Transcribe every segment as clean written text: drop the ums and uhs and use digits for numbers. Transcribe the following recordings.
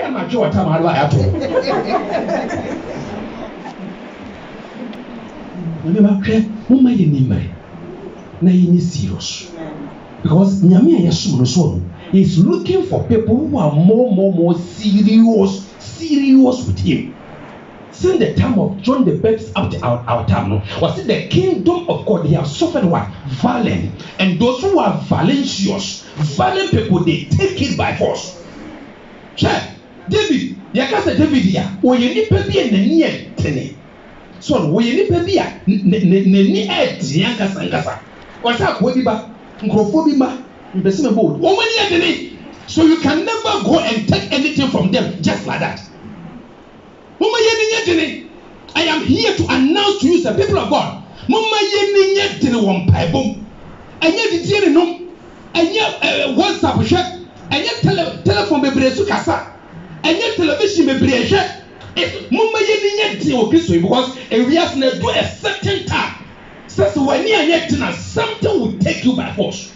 am a Joe Tamara. Serious. Because Nyame is looking for people who are more serious with him. Since the time of John the Baptist up to our time, no, was it the kingdom of God? They have suffered what? Violence. And those who are violent people, they take it by force. Check. David, Yakasa David here, or you need to be in the near tenny. So, we need to be a Neni Ed Yankasa. What's up, Wadiba? Ngofobima, Besima board. So you can never go and take anything from them just like that. I am here to announce to you, the people of God. And yet, and yet, WhatsApp chat, and yet, telephone bebre kasa, and yet, television bebre chat. Because we have to do a certain time. So when you are yet something will take you by force.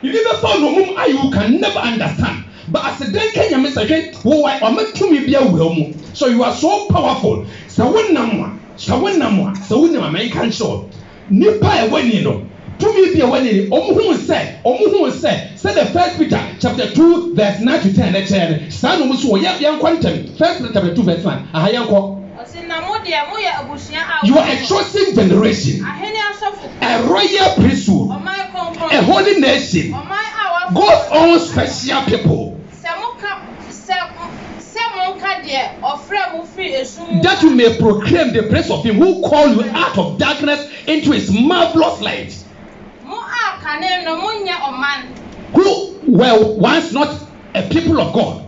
You never found no mum you can never understand. But as a day can you message, why am I to me be a will? So you are so powerful. So when number, so when American show. Nipa when you know. To me be a when you who said the first Peter chapter 2 verse 9 to 10. Let's say son almost young quantum. First Peter chapter 2 verse 1. You are a chosen generation, a royal priesthood, a holy nation, God's own special people, that you may proclaim the praise of him who called you out of darkness into his marvelous light, who were once not a people of God,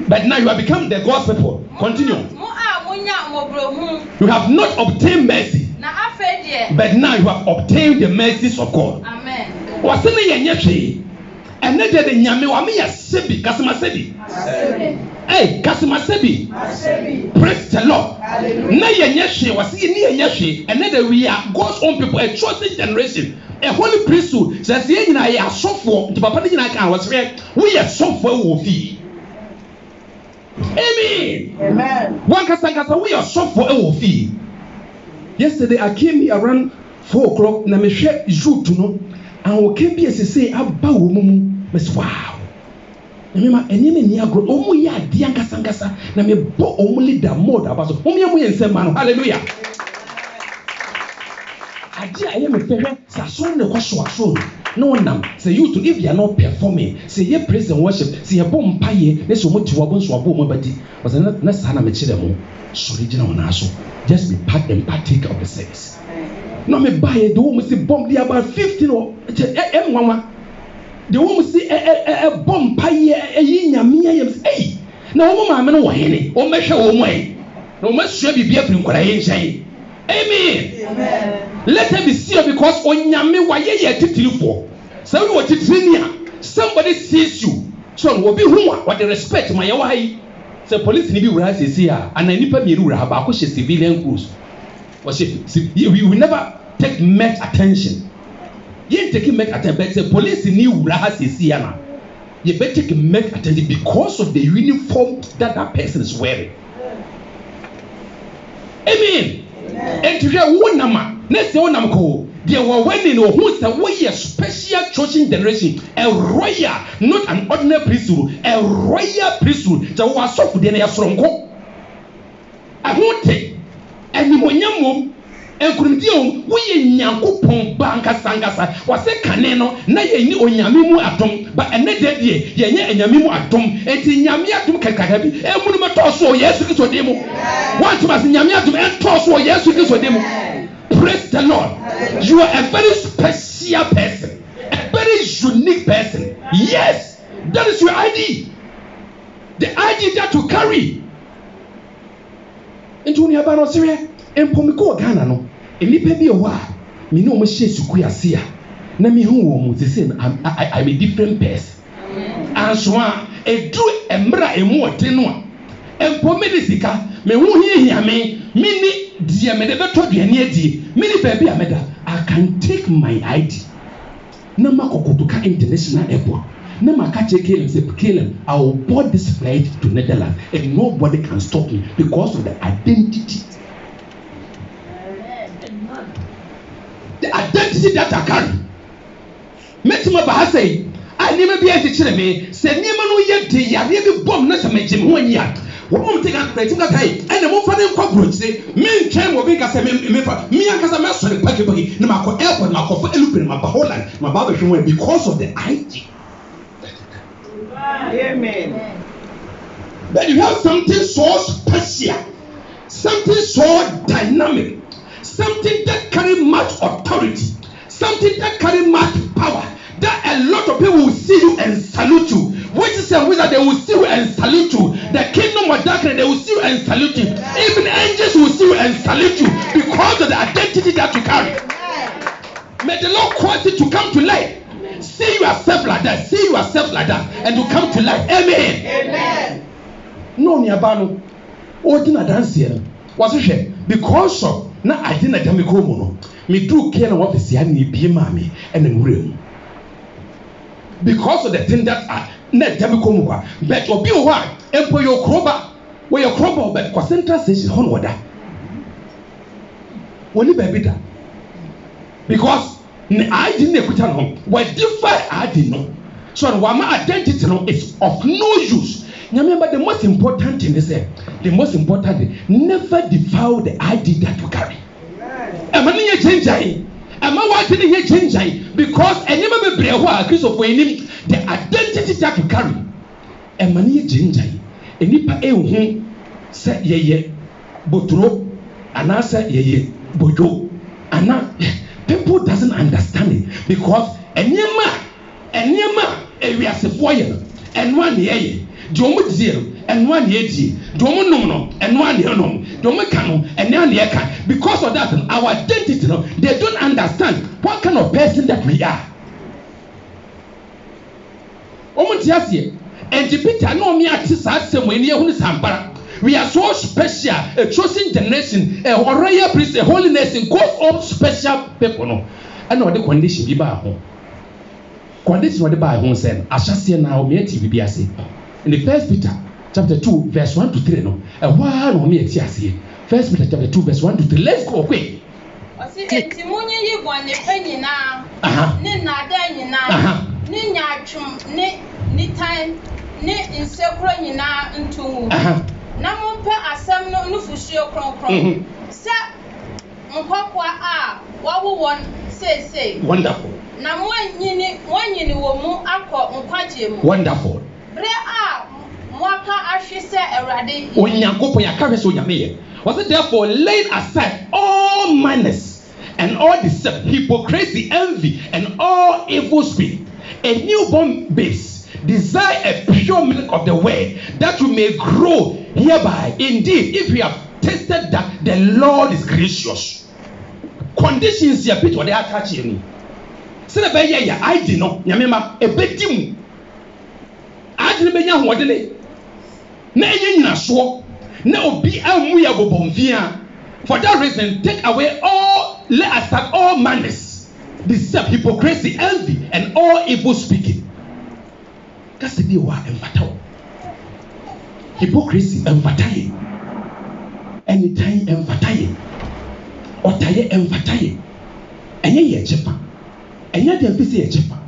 but now you have become the God's people. Continue. You have not obtained mercy, but now you have obtained the mercies of God. Amen. Hey, Kasimasebi. Praise the Lord. And then we are God's own people, a chosen generation, a holy priesthood. Says the end I are so for the Papa was here. We are so for be. Amen. Amen. One Kasangasa, we are so for a fee. Yesterday I came here around 4 o'clock. Na me share you to know. And we came here to say about Miss Wow. Remember, any ni agro. Omu ya dianga sangasa. Na me bo omu leader more about so. Omu ya mu yense mano. Hallelujah. Adia aye me fere. Sa so ne kwa so. No one say you to if you are not performing. Say ye praise and worship. Say ye bom paye. Let's so much wabon so abo mo badi. Was na sana me chire mo. Sorry jina ona so. Just be part and partake of the service. No me buy the woman say bomb there about 15 or M1. The woman say a bomb paye nyame hey. Na woman ma no wahene. O me hwe wo mo ai. No me sua bibia firi nkora ye nhyai. Amen. Amen. Let them be serious because onyame waye ye titirifo. So we what titiria. Somebody sees you. So we be who what the respect my why. So police ni bi wura say here and nipa mi wura ba ko she civilian crews. We will never take much attention. You take much attention, but the police ni wura has here now. You better take much attention because of the uniform that person is wearing. Amen. And to hear one number, let's say one number call. There were wedding or who's a way a special chosen generation, a royal, not an ordinary priesthood, a royal priesthood. So was so for the next from go. I won't take any more young and couldn't deal we yanko pom banka sangasa was a caneno, na ye onyamimu atom, but a net ye and yamimu atom, and in yamiatum kakabi, and munimatoso, yes, it is a demo. Once was in yamiatum and tosso, yes, it is a demo. Praise the Lord. You are a very special person, a very unique person. Yes, that is your ID. The ID that you carry. Into Niabano Syria, and Pomiko Ghana. No, and Nipe be a while. Me no more share Sukuya. Nami who the same. I'm a different person. And so a true embra a more tenua. And Pomedisica, me who hear me, mini. Dear, me never told you any idea. Many baby, I can take my ID. na makokotoka international airport. Na makache Caleb say, Caleb, I will board this flight to Netherlands and nobody can stop me because of the identity. The identity that I carry. Metima Bahasei, I never be able to tell me, say, Niman, yet, I never bomb, not a major 1 year. What take a place in the day, and the more funny cockroach say, men came or big as a member, me and Casamaster, the Paki, no Marco Airport, Marco for Elupin, my Baholan, my barbecue, because of the ID. Amen. But you have something so special, something so dynamic, something that carry much authority, something that carry much power, that a lot of people will see you and salute you. Witches and wizards, they will see you and salute you. The kingdom of darkness, they will see you and salute you. Even angels will see you and salute you because of the identity that you carry. May the Lord cause it to come to light. See yourself like that. See yourself like that, and to come to life. Amen. Amen. No, Niabano. Oh, dinner dance here. What's it? Because of na I didn't tell me come. Me do care of what the Siani be mammy and in room. Because of the thing that I net tell me come. But or be what? Employ your crowbar. Where your crowbar, but Quacentra says on water. When you baby that. Because I didn't put on what different I didn't know. So my identity is of no use. Remember, the most important thing is the most important thing, never defile the ID that you carry. Am I change? Am I watching here change? Because I never be a Christopher the identity that you carry. Am I change? And if I say ye botro, and I say ye bojo, and people doesn't understand it because we are sepoyen and 1 year domo zero and 1 year domo no and 1 year no domo kanu and 1 year can. Because of that our identity they don't understand what kind of person that we are. And Peter no me at same when you sampara. We are so special, a chosen generation, a royal priest, a holy nation, God of special people. No, I know the condition be by home. Condition what the by home said, I shall see now me TV in the First Peter chapter 2 verse 1 to 3. No, a while on me at First Peter chapter 2 verse 1 to 3. Let's go quick. Na mompe asem no nufusuo kronkron se nkokwa a wawo won sei Wonderful. Na mwanyini wo mu akọ nkwaje mu Wonderful. Bre a mwaka ahwe se Awurade Onyankopon yakahwe so nyame was it therefore laid aside all malice and all deceit, hypocrisy, envy and all evil spirit, a newborn babe desire a pure milk of the word that you may grow hereby. Indeed, if you have tasted that the Lord is gracious. Conditions here, Peter, they are touching me. Say the baby, I did not. Yamema, a betim. I didn't be young. What did they? Nay, na so. No be a muyabo bonfia. For that reason, take away all, let aside all malice, deceit, hypocrisy, envy, and all evil speaking. That's the wa emphataw. Hypocrisy emphataye. Anytime emphataye. Otaye emphataye. Enye ye chepa. Enye de mfisi ye chepa.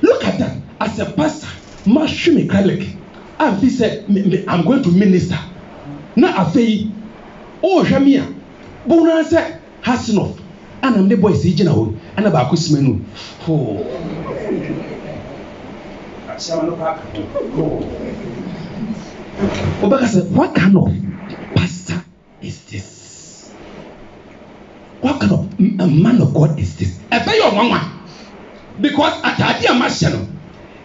Look at that. As a pastor, Mashumi Kralik, and he said, I'm going to minister. Na afei, oh Jamia, Bona said, Hasinoff, and I'm the boy Sijana, and about Kusmenu. Oh. Obaka said, what kind of pastor is this? What kind of a man of God is this? I pay your mama because at a machine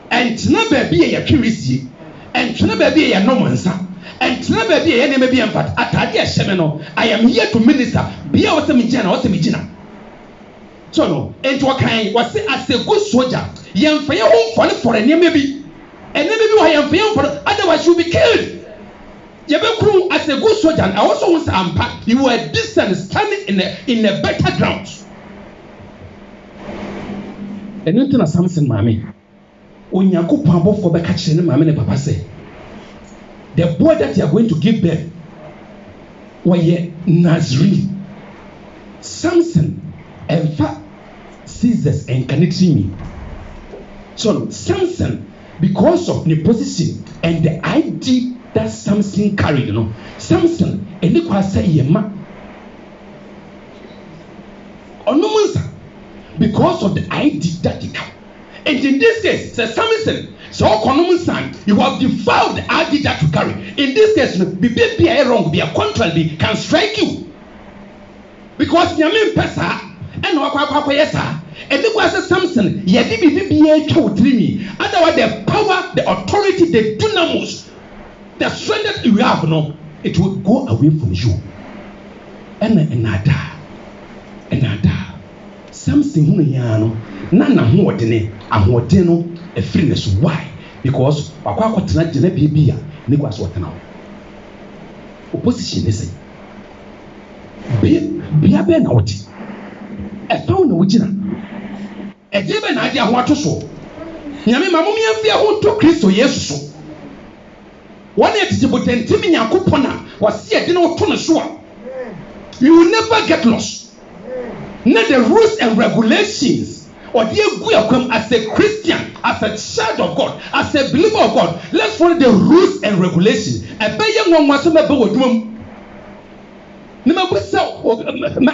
and never be a curiosity and never be a no mansa and never be any maybe but at a semino. I am here to minister. Be our semijana or semijina. So no, and what kind was as a good soldier. Young for your home for a maybe, and maybe I am for otherwise you'll be killed. Crew as a good soldier, I also want to unpack. You were distant, standing in a better ground. ɛno nti na Samson maame Onyankopɔn abɔfoɔ bɛka kyerɛ ne maame ne papa sɛ the boy that you are going to give birth wɔyɛ Nazarene. Samson ɛmfa scissors ɛnkane tiri mi. So Samson, because of the position and the ID that Samson carried, Samson ɛni kɔ asɛ yɛ ma ɔnomunsa because of the ID that he carried. And in this case, Sir Samson, so son, you have defiled the ID that you carry. In this case, be wrong, be a contrary, can strike you. Because Yamin Pesa and Wakwa Yesa, and it was a Samson, yet be me. Otherwise, the power, the authority, the dynamos, the strength that you have, it will go away from you. And another. Samson Hunayano, Nana Huatene, Ahuateno, a friendless. Why? Because Wakatana Genebia, Nicolas Watana. Opposition is be a benauti. A found a witchina. A given idea what to show. Yami Mamma Fia won't to Christo, yes, so. One year to put in Timina Kupona was yet in our sure. You will never get lost. Not the rules and regulations or the as a Christian, as a child of God, as a believer of God. Let's follow the rules and regulations. A young one was a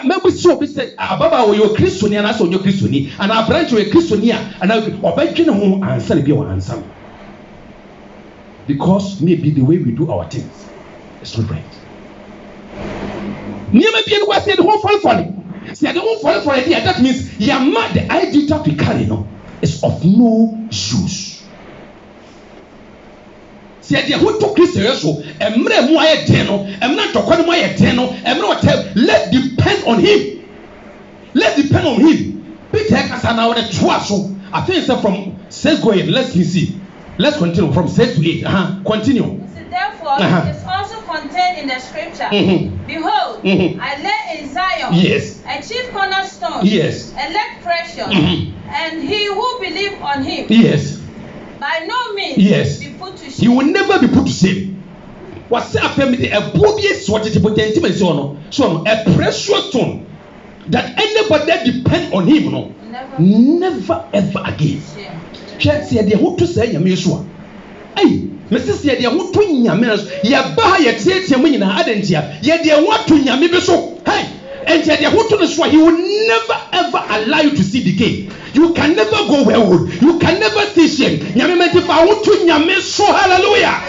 maybe so be said, Baba, or your Christian, and I saw your Christian, and I branch you a Christian, and I obey home and sell your answer. Because maybe the way we do our things is not right. Near maybe it was the whole funny. See, I don't fall for idea. That means your mad the ID that we carry is of no use. See, I who took Christ so emre mu aye teno, emna tokwa mu aye teno, emre hotel. Let's depend on him. Let's depend on him. Peter Kasana on the twaso. I think it's from 6 go ahead. Let's see. Let's continue from 6 to 8. Continue. Therefore, it is also contained in the scripture. Behold, I lay in Zion a chief cornerstone, elect precious, and he who believes on him by no means be put to shame. He will never be put to shame. What's happened? A bobious what it put so a precious stone that anybody that depend on him, never ever again. Check the who to say Yamishua. Hey. Mrs. Yadia, who to Yamas, Yabaha, Yamina, Adentia, Yadia, what to Yamibiso, hey, and Yadia, who to the Swah, he will never ever allow you to see decay. You can never go wellwood, you can never see shame. Yamimet, if I want to Yamiso, hallelujah.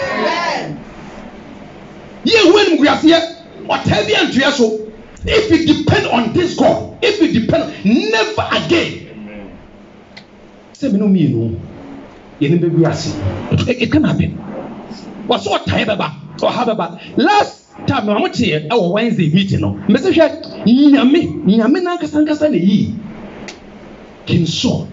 Ye win Gracia, whatever you do, so if you depend on this God, if you depend, never again. Say, no, me, no. It can happen. What's what time about or have about last time I went here our Wednesday meeting? Message Yami King Saul,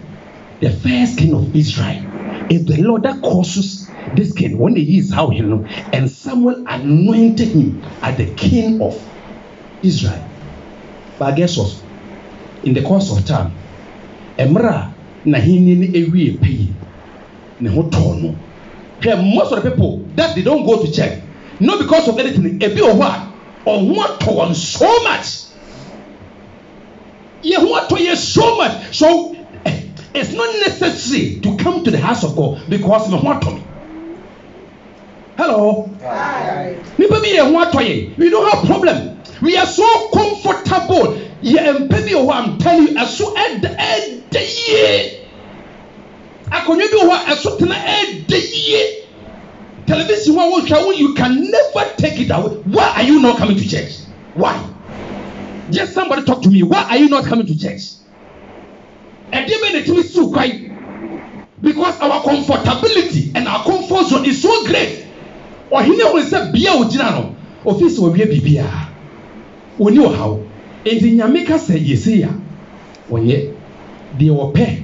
the first king of Israel, is the Lord that causes this king when he is how and Samuel anointed him as the king of Israel. But guess what? In the course of time, Emra Nahini Ewi pay. Most of the people that they don't go to church, not because of anything, a bit of what or want to want so much. You want to hear so much, so it's not necessary to come to the house of God because you want to me. Hello, we don't have problem. We are so comfortable. I'm telling you, as so at the end of the year. Television, you can never take it away. Why are you not coming to church? Why? Just somebody talk to me. Why are you not coming to church? And even it is so quiet because our comfortability and our comfort zone is so great. Or he never said, "Bia ojinano." Office will be bibia. We know how. And in Yamika said, "Yes, yeah." When ye, they were pay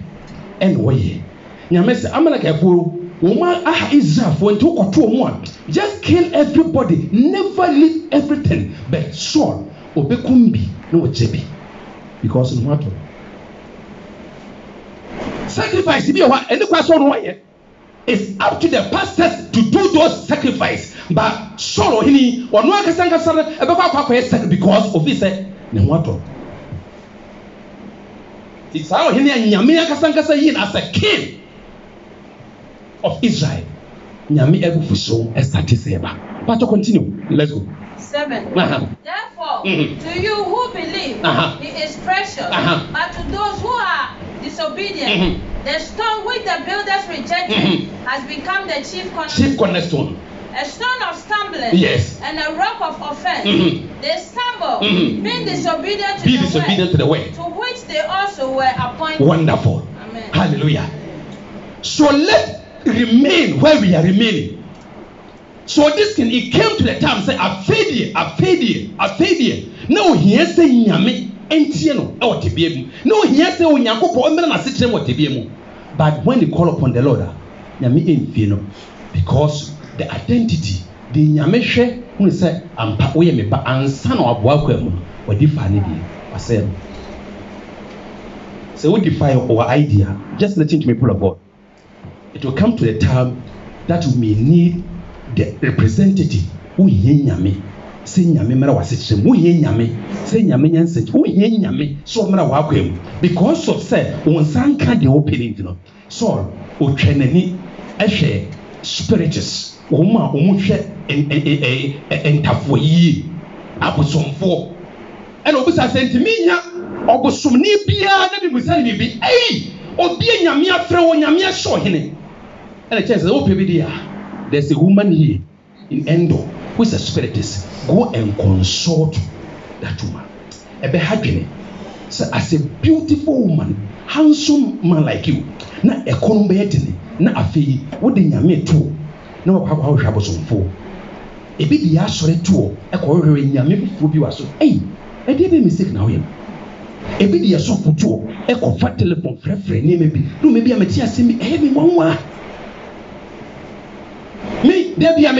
and way. Nyamese amalaka efuru woman Israel for into control one just kill everybody, never leave everything, but Saul obekumbi no chebi because no matter Sacrifice be what any question why. It's up to the pastors to do those sacrifices. But sorrow hini or no akasanga sara ebekwa akwa because of this ne wato. It's how hini nyame akasanga sa yin as a king of Israel. Nyame ebufuso estati seba. But to continue. Let's go. 7. Therefore, to you who believe, he is precious. But to those who are disobedient, the stone which the builders rejected has become the chief cornerstone. A stone of stumbling and a rock of offense. They stumble, being disobedient to the way, to which they also were appointed. Wonderful. Amen. Hallelujah. So let's remain where we are remaining. So this thing, it came to the time say a failure. No, he say nyame entieno e o tebiemu. No, he say onyankopon emena na setrem o tebiemu. But when they call upon the Lord, nyame enfie no, because the identity the nyame hwe hu say ampa wo ye me ba ansa na aboa kwamu o difa ne bi asem. So we define our idea. Just listen to me, people of God. It will come to the time that we may need the representative who ye nyame say nyame mera wasetrem who ye nyame say nyame nyanse who ye nyame so mera wa kwam because of say won sanka the opening you know so o twenani ehwe spirituals wo ma o mu hwe entafo yi abosomfo ena obisa sentimi nya obosomni bia na bi musa ni bi obi nyame afre wo nyame ahye hene ena chance o pe bi dia. There's a woman here in Endo who is a spiritist. Go and consult that woman. Ebe hadwene. So as a beautiful woman, handsome man like you, na ekono be yetene, na afei wo de nyame to, na wo kwa hwa bosomfo. Ebi di asore to, ekọ hwehwe nyame fufu bi waso. E dey be mistake na wo. Ebi di asofo to, ekọ fa telephone frefre ni mebi. No mebi ameti asemi, me wanwa. Me, there be a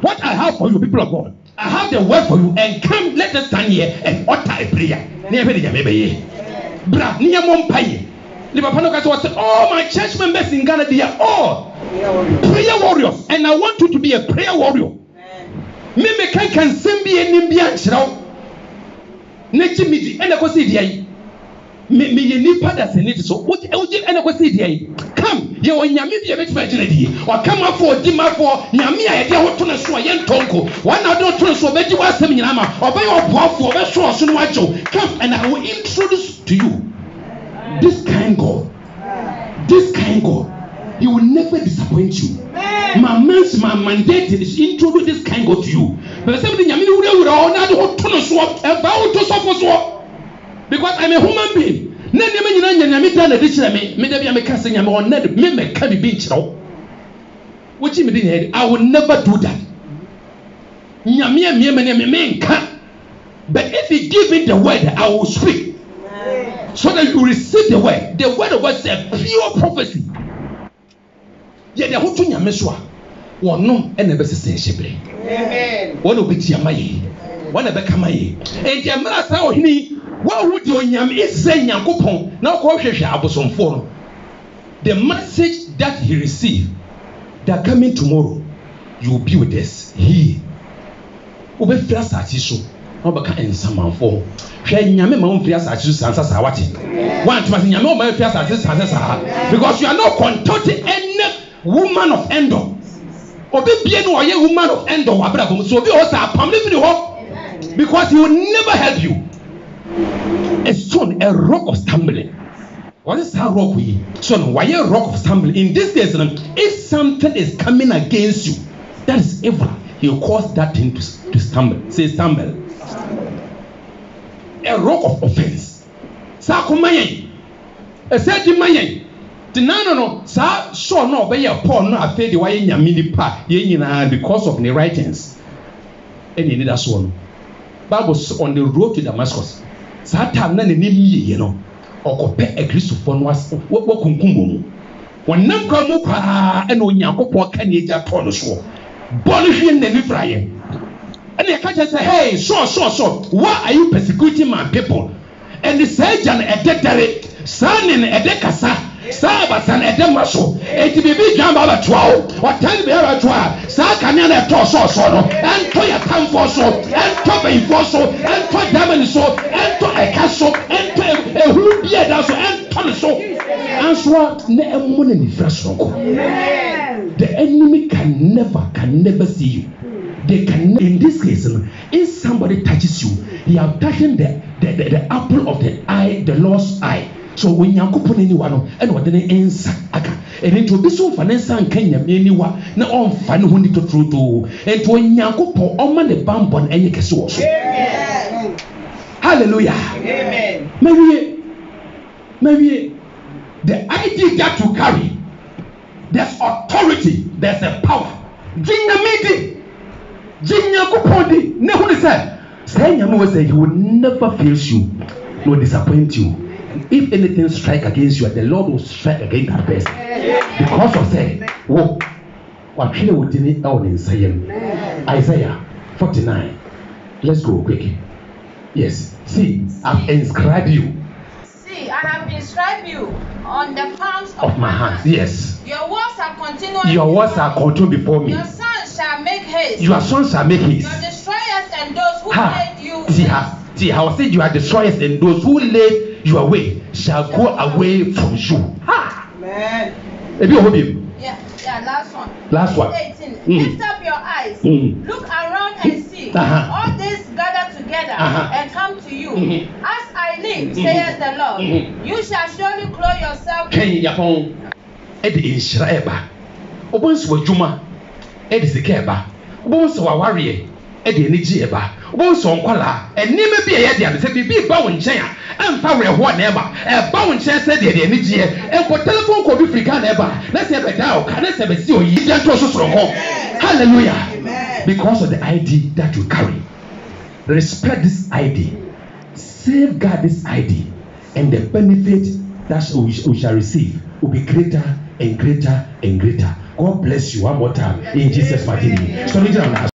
what I have for you, people of God. I have the word for you, and come, let us stand here and utter a prayer. Bra, near Mompaye. Oh, my church members in Ghana, they are all prayer warriors, and I want you to be a prayer warrior. Me can send me a Nimbian Shroud. Next meeting, and I go see the me nipa da se need so what ena ko say dey come ye o nyame bi e betima ginedi o come afọ dima for nyame a ye de ho to na so ye ntonko one na do to na so beji wa asem nyina ma obaye oboafo obe so so no wajo come and I will introduce to you this kind God he will never disappoint you. My mandate is introduce this kind God to you but say nyame ni wura na de ho to na so e ba wo to so so because I'm a human being. I will never do that. But if you give me the word, I will speak. So that you receive the word. The word of God is a pure prophecy. Yet the whole thing one no and never say one will be Tiamaye, one ever Kamaye. And Yamasa what would your nyam is saying Yankopon now call Abosomfo. The message that he received that coming tomorrow you will be with us here. Ube flas atiso obaka ensama fo hwe nyame ma on flas atiso sansa sa wati one to nyame o ma flas atiso sansa sa because you are not consulting any woman of Endor obi bie no oye woman of Endor wa bra bom so obi o sa pamle fi ho because he will never help you. A stone, a rock of stumbling. What is that rock we? Son, why a rock of stumbling? In this case, if something is coming against you, that is evil. He will cause that thing to stumble. Say stumble. A rock of offense. Sa kumaye. A certain maye. No. Sa so no be a Paul no afei de why nyamini pa ye nyina because of the writings. Any need that one. Bible on the road to Damascus. Satan na n'anim yie no okope ekristofo no wakunkum mu wonam kwa mu kwa na onyankopon ka ne eja to no so bolu hwe na ni fraye and you catch say hey so why are you persecuting my people and the surgeon ededere sanin edekasa Sabasan a demaso, a TB Jamba 12, or 10 bear 12, Sakana Tosso, and Toya Tam for so, and Topping for so, and Toy Diamond so, and Toy a castle, and Toy a who be a dazzle, and Tony so. And so, no one in the fresh room. The enemy can never see you. They can, in this case, if somebody touches you, you have touching the apple of the eye, the Lord's eye. So when you put anyone and what they answer, and it will be so financial and Kenya, anyone, no on fun who need to true to, and to when you put on the bump on any case. Hallelujah. Amen. Maybe the idea that you carry, there's authority, there's a power. Jinya meeting, Jinya kupodi, never said, saying say he will never fail you, nor disappoint you. If anything strike against you, the Lord will strike against that person. Because of saying, whoa, what really would it out in Isaiah 49. Let's go quickly. Yes. See, I've inscribed you. See, I have inscribed you on the palms of my hands. Yes. Your words are continuing. Your words are continuing before me. Your sons shall make haste. Your sons shall make haste. Your destroyers and those who laid you. See how I said you are destroyers and those who laid your way shall go away from you. Ha! Amen. Yeah, last one. Last one. 18. Lift up your eyes. Look around and see. All this gather together and come to you. As I live, says the Lord, you shall surely clothe yourself. Edi inshira eba. Obonsu wajuma. Edi sikeba. Obonsu wawariye. Edi eniji eba. Obonsu onkwala. Enime bi eyedi ade se bibi ba wo nchen a. Emfa weho na eba. Eba wo nchen se de eniji e. Enko telephone ko bi frika na eba. Na se be da o ka na se be si oyi de to so ho. Hallelujah. Amen. Because of the ID that you carry. Respect this ID. Safeguard this ID. And the benefit that we shall receive will be greater and greater and greater. God bless you one more time in Jesus' mighty name.